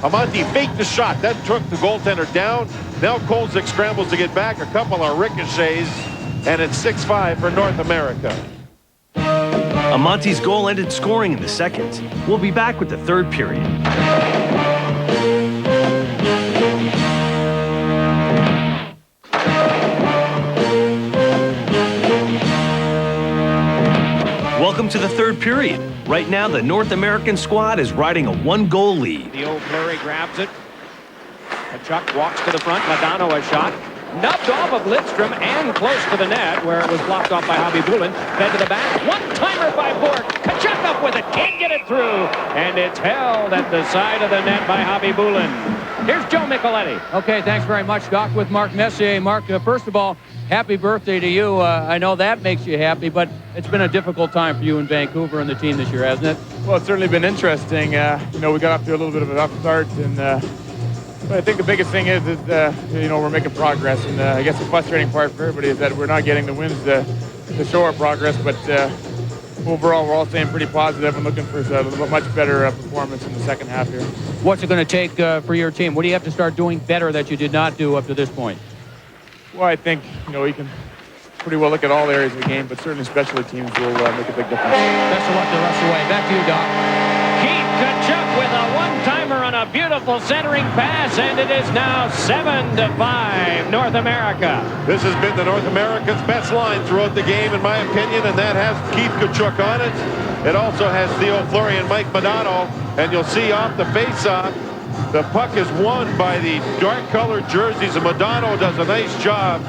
Amonte faked the shot. That took the goaltender down. Now Kolzig scrambles to get back. A couple of ricochets, and it's 6-5 for North America. Amonte's goal ended scoring in the second. We'll be back with the third period. Welcome to the third period. Right now, the North American squad is riding a 1-goal lead. The old Fleury grabs it. Kachuk walks to the front. Madano a shot. Nubbed off of Lidstrom and close to the net, where it was blocked off by Hobby Bulin. Fed to the back. One-timer by Bork. Kachuk up with it. Can't get it through. And it's held at the side of the net by Hobby Bulin. Here's Joe Micheletti. Okay, thanks very much, Doc, with Mark Messier. Mark, first of all, happy birthday to you. I know that makes you happy, but it's been a difficult time for you in Vancouver and the team this year, hasn't it? Well, it's certainly been interesting. We got off to a little bit of a rough start, and but I think the biggest thing is we're making progress, and I guess the frustrating part for everybody is that we're not getting the wins to show our progress, but overall, we're all staying pretty positive and looking for a much better performance in the second half here. What's it going to take for your team? What do you have to start doing better that you did not do up to this point? Well, I think, we can pretty well look at all areas of the game, but certainly special teams will make a big difference. Best of luck the rest of the way. Back to you, Doc. Keith Kachuk with a one-timer on a beautiful centering pass, and it is now 7-5, North America. This has been the North Americans' best line throughout the game, in my opinion, and that has Keith Kachuk on it. It also has Theo Fleury and Mike Madano, and you'll see off the face-off, the puck is won by the dark-colored jerseys, and Madano does a nice job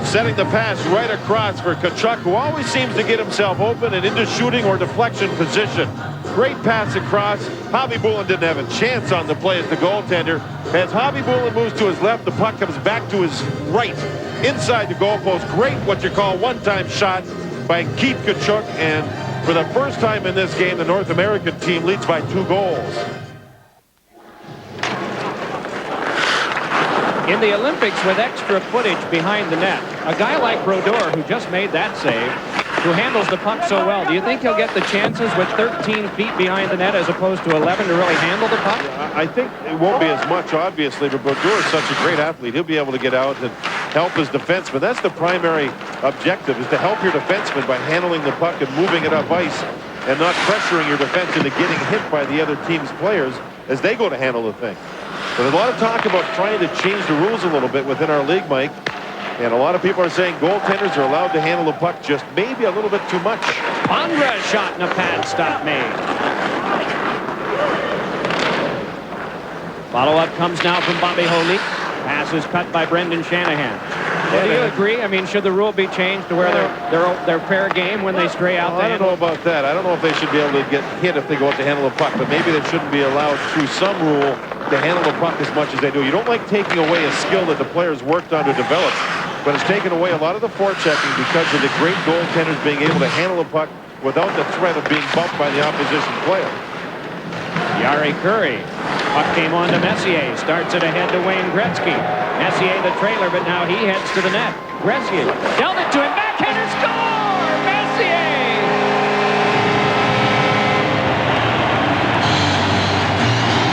setting the pass right across for Kachuk, who always seems to get himself open and into shooting or deflection position. Great pass across. Hobby Bulin didn't have a chance on the play as the goaltender. As Hobby Bulin moves to his left, the puck comes back to his right, inside the goalpost. Great, what you call one-time shot by Keith Kachuk, and for the first time in this game, the North American team leads by 2 goals. In the Olympics with extra footage behind the net, a guy like Brodeur, who just made that save, who handles the puck so well, do you think he'll get the chances with 13 feet behind the net as opposed to 11 to really handle the puck? I think it won't be as much, obviously, but Brodeur is such a great athlete. He'll be able to get out and help his defenseman. That's the primary objective, is to help your defenseman by handling the puck and moving it up ice and not pressuring your defense into getting hit by the other team's players as they go to handle the thing. But there's a lot of talk about trying to change the rules a little bit within our league, Mike. And a lot of people are saying goaltenders are allowed to handle the puck just maybe a little bit too much. Andra shot and a pad stop made. Follow-up comes now from Bobby Holik. Pass is cut by Brendan Shanahan. Well, do you agree? I mean, should the rule be changed to where they're fair game when they stray out? I don't know about that. I don't know if they should be able to get hit if they go out to handle the puck, but maybe they shouldn't be allowed through some rule to handle the puck as much as they do. You don't like taking away a skill that the players worked on to develop, but it's taken away a lot of the forechecking because of the great goaltenders being able to handle the puck without the threat of being bumped by the opposition player. Jari Kurri. Puck came on to Messier. Starts it ahead to Wayne Gretzky. Messier the trailer, but now he heads to the net. Gretzky dealt it to him. Backhander score! Messier!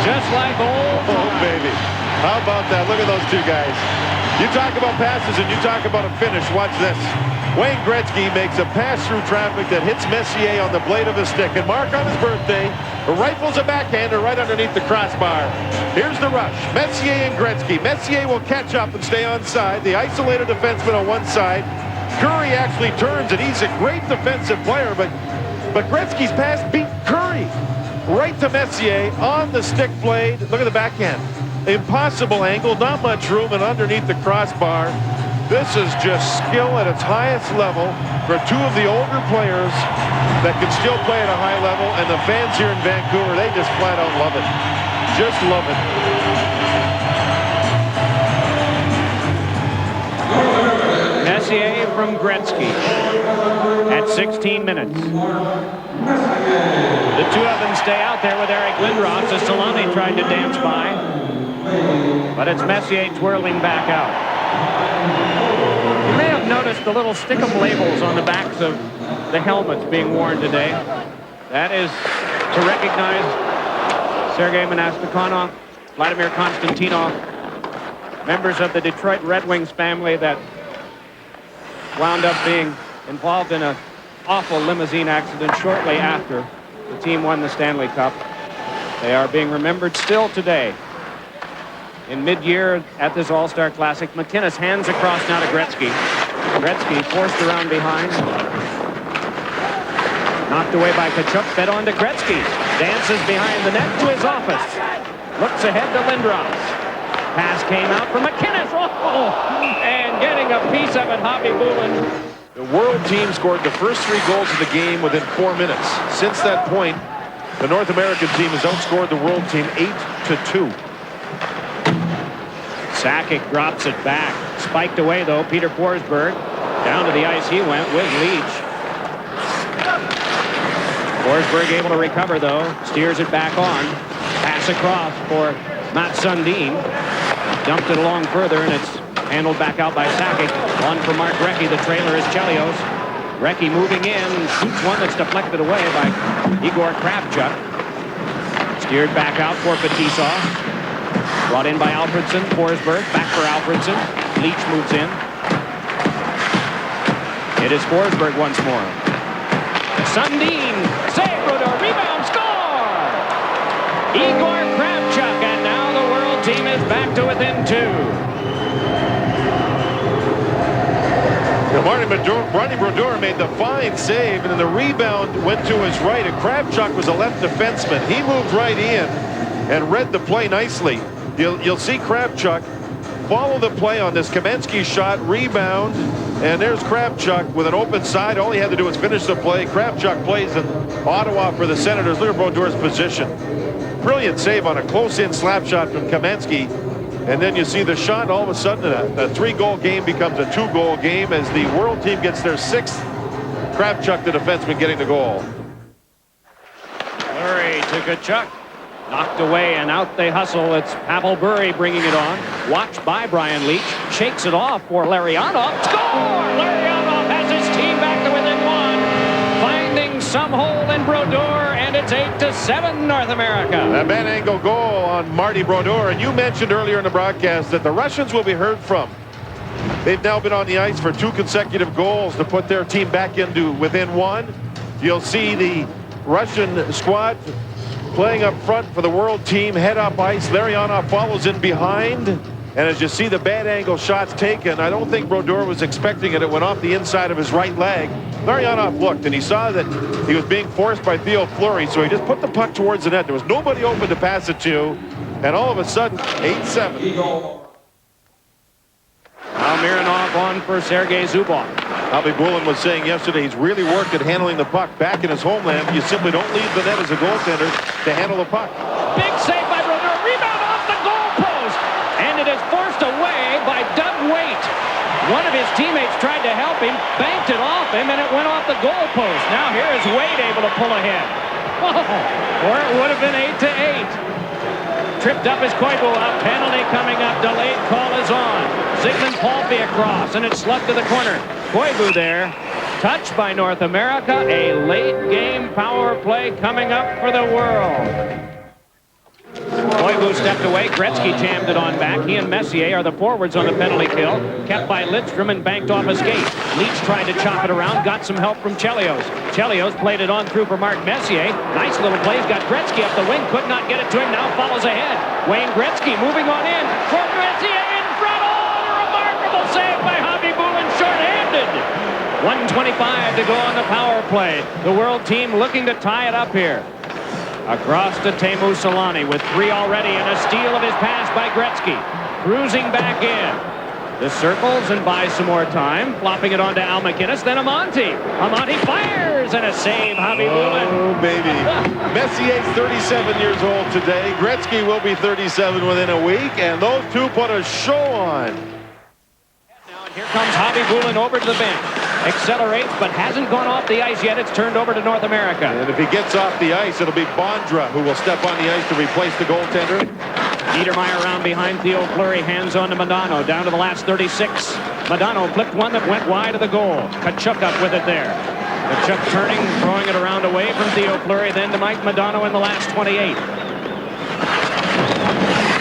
Just like old times. Oh, baby. How about that? Look at those two guys. You talk about passes and you talk about a finish. Watch this. Wayne Gretzky makes a pass through traffic that hits Messier on the blade of his stick. And Mark, on his birthday, rifles a backhander right underneath the crossbar. Here's the rush. Messier and Gretzky. Messier will catch up and stay on side. The isolated defenseman on one side. Kurri actually turns, and he's a great defensive player, but Gretzky's pass beat Kurri right to Messier on the stick blade. Look at the backhand. Impossible angle, not much room, and underneath the crossbar. This is just skill at its highest level for two of the older players that can still play at a high level, and the fans here in Vancouver, they just flat out love it. Just love it. Messier from Gretzky at 16 minutes. The two of them stay out there with Eric Lindros as Solani tried to dance by. But it's Messier twirling back out. You may have noticed the little stick-em labels on the backs of the helmets being worn today. That is to recognize Sergei Monastikonov, Vladimir Konstantinov, members of the Detroit Red Wings family that wound up being involved in an awful limousine accident shortly after the team won the Stanley Cup. They are being remembered still today. In mid-year at this All-Star Classic, McInnes hands across now to Gretzky. Gretzky forced around behind. Knocked away by Tkachuk, fed on to Gretzky. Dances behind the net to his office. Looks ahead to Lindros. Pass came out for McInnes. Oh, and getting a piece of it, Hobby Bulin. The world team scored the first 3 goals of the game within 4 minutes. Since that point, the North American team has outscored the world team 8-2. Sakic drops it back. Spiked away, though. Peter Forsberg. Down to the ice he went with Leach. Forsberg able to recover, though. Steers it back on. Pass across for Mats Sundin. Dumped it along further, and it's handled back out by Sakic. On for Mark Recchi. The trailer is Chelios. Recchi moving in. Shoots one that's deflected away by Igor Kravchuk. Steered back out for Fetisov. Brought in by Alfredson. Forsberg back for Alfredson. Leach moves in. It is Forsberg once more. Sundin. Save, Brodeur. Rebound. Score! Igor Kravchuk. And now the world team is back to within 2. Ronnie Brodeur made the fine save, and then the rebound went to his right, and Kravchuk was a left defenseman. He moved right in and read the play nicely. You'll see Kravchuk follow the play on this Kamensky shot, rebound, and there's Kravchuk with an open side. All he had to do was finish the play. Kravchuk plays in Ottawa for the Senators. Look at Brodeur's position. Brilliant save on a close-in slap shot from Kamensky. And then you see the shot, and all of a sudden a 3-goal game becomes a 2-goal game as the world team gets their 6th. Kravchuk, the defenseman, getting the goal. Flurry to Tkachuk. Knocked away and out they hustle. It's Pavel Bure bringing it on. Watched by Brian Leach. Shakes it off for Larionov. Score! Larionov has his team back to within one. Finding some hole in Brodeur, and it's 8-7 North America. A man angle goal on Marty Brodeur. And you mentioned earlier in the broadcast that the Russians will be heard from. They've now been on the ice for 2 consecutive goals to put their team back into within one. You'll see the Russian squad playing up front for the world team, head up ice. Larionov follows in behind. And as you see the bad angle shots taken, I don't think Brodeur was expecting it. It went off the inside of his right leg. Larionov looked and he saw that he was being forced by Theo Fleury, so he just put the puck towards the net. There was nobody open to pass it to. And all of a sudden, 8-7. Now Mironov on for Sergei Zubov. Bobby Bullen was saying yesterday he's really worked at handling the puck back in his homeland. You simply don't leave the net as a goaltender to handle the puck. Big save by Brodeur. Rebound off the goal post. And it is forced away by Doug Waite. One of his teammates tried to help him, banked it off him, and it went off the goal post. Now here is Waite able to pull ahead. Or it would have been 8-8. Tripped up is Koivu. A penalty coming up. Delayed call is on. Zygmunt Paulby across, and it's slugged to the corner. Koivu there. Touched by North America. A late game power play coming up for the world. Koivu stepped away. Gretzky jammed it on back. He and Messier are the forwards on the penalty kill. Kept by Lidstrom and banked off a skate. Leach tried to chop it around. Got some help from Chelios. Chelios played it on through for Mark Messier. Nice little play. He's got Gretzky up the wing. Could not get it to him. Now follows ahead. Wayne Gretzky moving on in. For Messier in front. Oh, a remarkable save by Hobby Bullen. Short-handed. 1:25 to go on the power play. The world team looking to tie it up here. Across to Teemu Selanne with 3 already and a steal of his pass by Gretzky. Cruising back in. The circles and buys some more time. Flopping it on to Al McInnes. Then Amonte. Amonte fires and a save. Hobby Bullen. Oh, baby. Messier's 37 years old today. Gretzky will be 37 within a week. And those two put a show on. Now here comes Hobby Bullen over to the bench. Accelerates, but hasn't gone off the ice yet. It's turned over to North America. And if he gets off the ice, it'll be Bondra who will step on the ice to replace the goaltender. Niedermeyer around behind Theo Fleury. Hands on to Modano. Down to the last 36. Modano flipped one that went wide of the goal. Tkachuk up with it there. Tkachuk turning, throwing it around away from Theo Fleury. Then to Mike Modano in the last 28.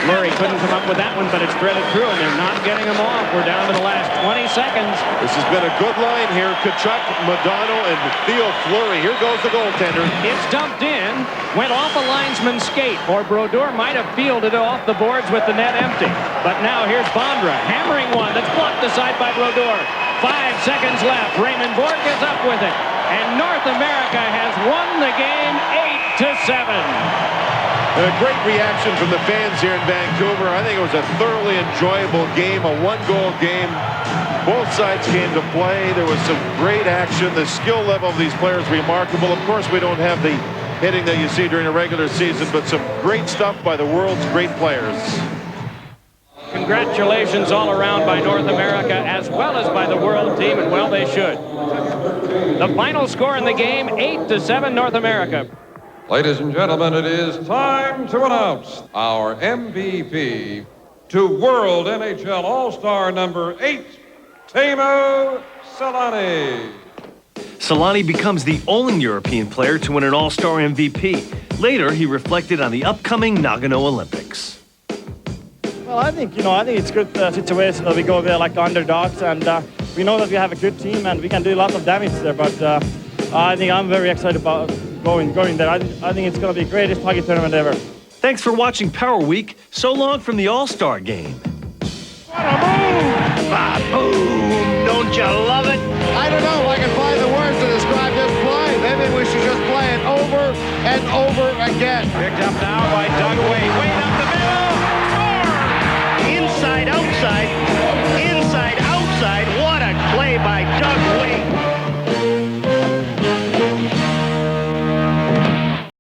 Fleury couldn't come up with that one, but it's threaded through, and they're not getting him off. We're down to the last 20 seconds. This has been a good line here. Tkachuk, Modano, and Theo Fleury. Here goes the goaltender. It's dumped in, went off a linesman's skate, or Brodeur might have fielded it off the boards with the net empty. But now here's Bondra, hammering one that's blocked aside by Brodeur. 5 seconds left. Raymond Bourque is up with it. And North America has won the game 8-7. A great reaction from the fans here in Vancouver. I think it was a thoroughly enjoyable game, a 1-goal game. Both sides came to play. There was some great action. The skill level of these players remarkable. Of course, we don't have the hitting that you see during a regular season, but some great stuff by the world's great players. Congratulations all around by North America as well as by the world team, and well, they should. The final score in the game, 8-7 North America. Ladies and gentlemen, it is time to announce our MVP to World NHL All-Star number 8, Teemu Selanne. Selanne becomes the only European player to win an All-Star MVP. Later, he reflected on the upcoming Nagano Olympics. Well, I think it's a good situation that we go there like underdogs, and we know that we have a good team and we can do a lot of damage there, but I think I'm very excited about going there. I think it's going to be the greatest hockey tournament ever. Thanks for watching Power Week. So long from the All-Star Game. What a move! Ba-boom! Don't you love it? I don't know if I can find the words to describe this play. Maybe we should just play it over and over again. Picked up now by Doug Waite.